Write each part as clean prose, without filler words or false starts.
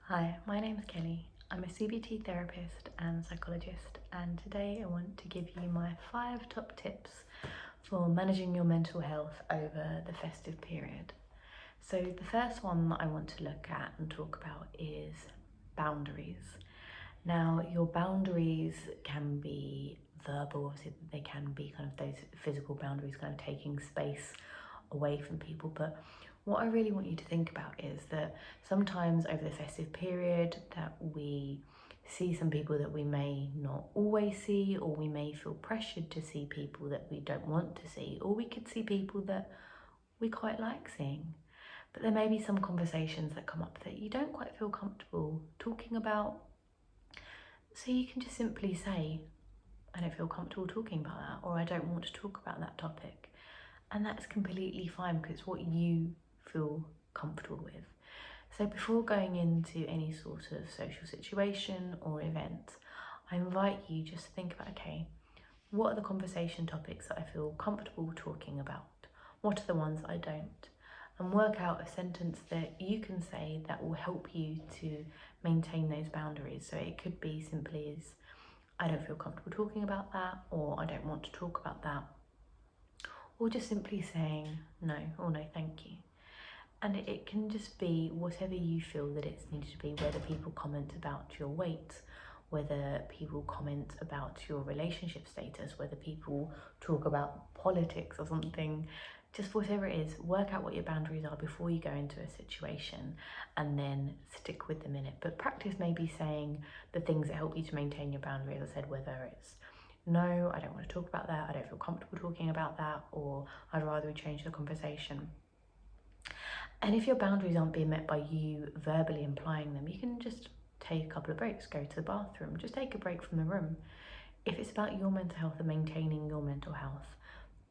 Hi, my name is Kelly. I'm a CBT therapist and psychologist, and today I want to give you my 5 top tips for managing your mental health over the festive period. So the first one that I want to look at and talk about is boundaries. Now, your boundaries can be verbal, obviously they can be kind of those physical boundaries, kind of taking space away from people, but what I really want you to think about is that sometimes over the festive period that we see some people that we may not always see, or we may feel pressured to see people that we don't want to see, or we could see people that we quite like seeing. But there may be some conversations that come up that you don't quite feel comfortable talking about. So you can just simply say, I don't feel comfortable talking about that, or I don't want to talk about that topic. And that's completely fine because it's what you feel comfortable with. So before going into any sort of social situation or event, I invite you just to think about, okay, what are the conversation topics that I feel comfortable talking about? What are the ones I don't? And work out a sentence that you can say that will help you to maintain those boundaries. So it could be simply as, I don't feel comfortable talking about that, or I don't want to talk about that, or just simply saying no or no thank you. And it can just be whatever you feel that it's needed to be, whether people comment about your weight, whether people comment about your relationship status, whether people talk about politics or something, just whatever it is, work out what your boundaries are before you go into a situation and then stick with them in it. But practice maybe saying the things that help you to maintain your boundary, as I said, whether it's no, I don't want to talk about that, I don't feel comfortable talking about that, or I'd rather we change the conversation. And if your boundaries aren't being met by you verbally implying them, you can just take a couple of breaks, go to the bathroom, just take a break from the room. If it's about your mental health and maintaining your mental health,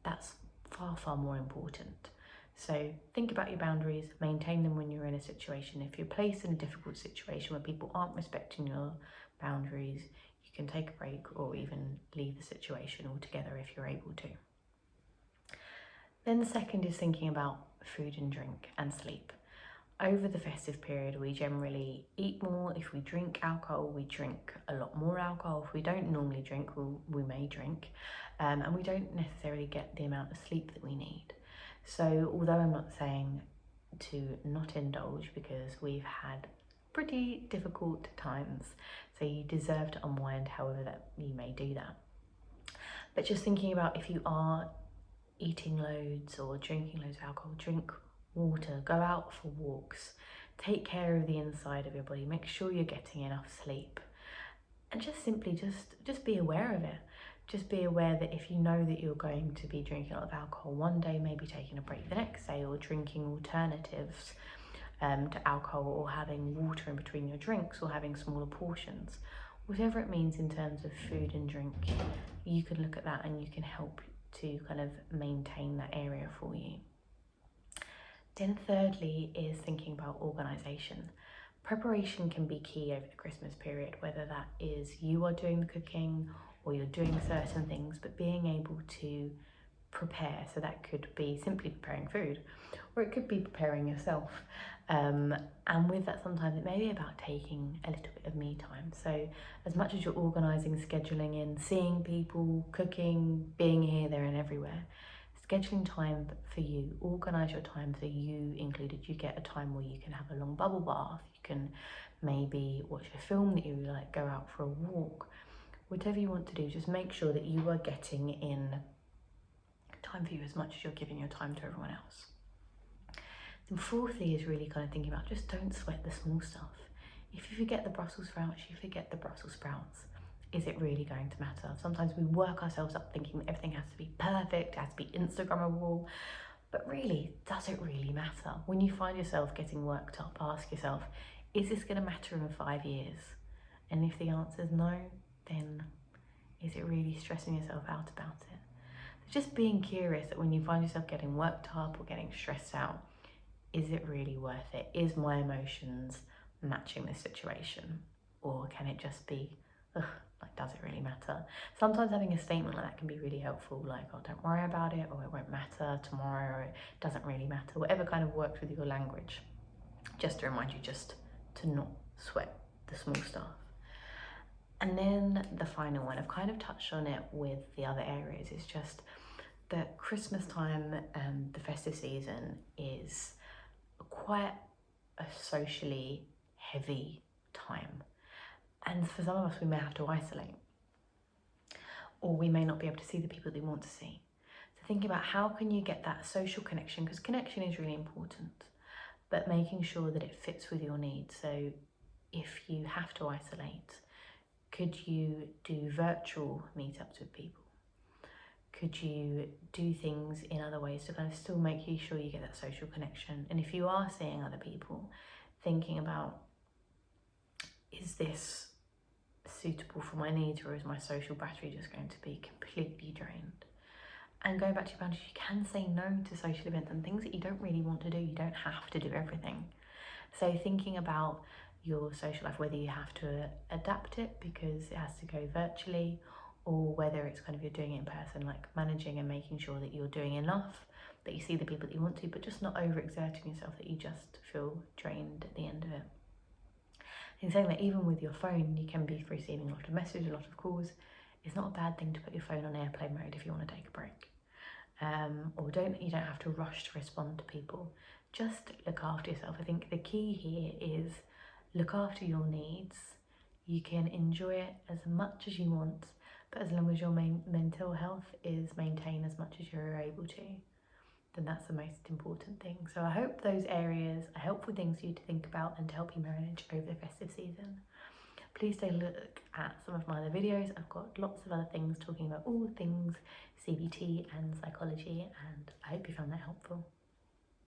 that's far, far more important. So think about your boundaries, maintain them when you're in a situation. If you're placed in a difficult situation where people aren't respecting your boundaries, you can take a break or even leave the situation altogether if you're able to. Then the second is thinking about food and drink and sleep. Over the festive period, we generally eat more. If we drink alcohol, we drink a lot more alcohol. If we don't normally drink, we may drink, and we don't necessarily get the amount of sleep that we need. So although I'm not saying to not indulge, because we've had pretty difficult times, so you deserve to unwind however that you may do that. But just thinking about, if you are eating loads or drinking loads of alcohol, drink water, go out for walks, take care of the inside of your body, make sure you're getting enough sleep, and just simply just be aware of it. Just be aware that if you know that you're going to be drinking a lot of alcohol one day, maybe taking a break the next day, or drinking alternatives to alcohol, or having water in between your drinks, or having smaller portions, whatever it means in terms of food and drink, you can look at that and you can help to kind of maintain that area for you. Then thirdly is thinking about organisation. Preparation can be key over the Christmas period, whether that is you are doing the cooking or you're doing certain things, but being able to prepare. So that could be simply preparing food, or it could be preparing yourself. And with that, sometimes it may be about taking a little bit of me time. So as much as you're organising, scheduling in, seeing people, cooking, being here, there and everywhere, scheduling time for you, organise your time so you included. You get a time where you can have a long bubble bath, you can maybe watch a film that you really like, go out for a walk, whatever you want to do, just make sure that you are getting in time for you as much as you're giving your time to everyone else. And fourthly is really kind of thinking about, just don't sweat the small stuff. If you forget the Brussels sprouts, you forget the Brussels sprouts. Is it really going to matter? Sometimes we work ourselves up thinking that everything has to be perfect, it has to be Instagrammable, but really, does it really matter? When you find yourself getting worked up, ask yourself, is this going to matter in 5 years? And if the answer is no, then is it really stressing yourself out about it? So just being curious that when you find yourself getting worked up or getting stressed out, is it really worth it? Is my emotions matching the situation? Or can it just be, like, does it really matter? Sometimes having a statement like that can be really helpful, like, oh, don't worry about it, or it won't matter tomorrow, or it doesn't really matter, whatever kind of works with your language. Just to remind you just to not sweat the small stuff. And then the final one, I've kind of touched on it with the other areas, is just that Christmas time and the festive season is quite a socially heavy time. And for some of us, we may have to isolate, or we may not be able to see the people that we want to see. So think about how can you get that social connection, because connection is really important, but making sure that it fits with your needs. So if you have to isolate, could you do virtual meetups with people? Could you do things in other ways to kind of still make sure you get that social connection? And if you are seeing other people, thinking about, is this suitable for my needs, or is my social battery just going to be completely drained? And going back to your boundaries, you can say no to social events and things that you don't really want to do. You don't have to do everything. So thinking about your social life, whether you have to adapt it because it has to go virtually, or whether it's kind of you're doing it in person, like managing and making sure that you're doing enough, that you see the people that you want to, but just not overexerting yourself, that you just feel drained at the end of it. And saying that even with your phone, you can be receiving a lot of messages, a lot of calls. It's not a bad thing to put your phone on airplane mode if you want to take a break. Or you don't have to rush to respond to people. Just look after yourself. I think the key here is look after your needs. You can enjoy it as much as you want, but as long as your mental health is maintained as much as you're able to, then that's the most important thing. So I hope those areas are helpful things for you to think about and to help you manage over the festive season. Please take a look at some of my other videos. I've got lots of other things talking about all things CBT and psychology, and I hope you found that helpful.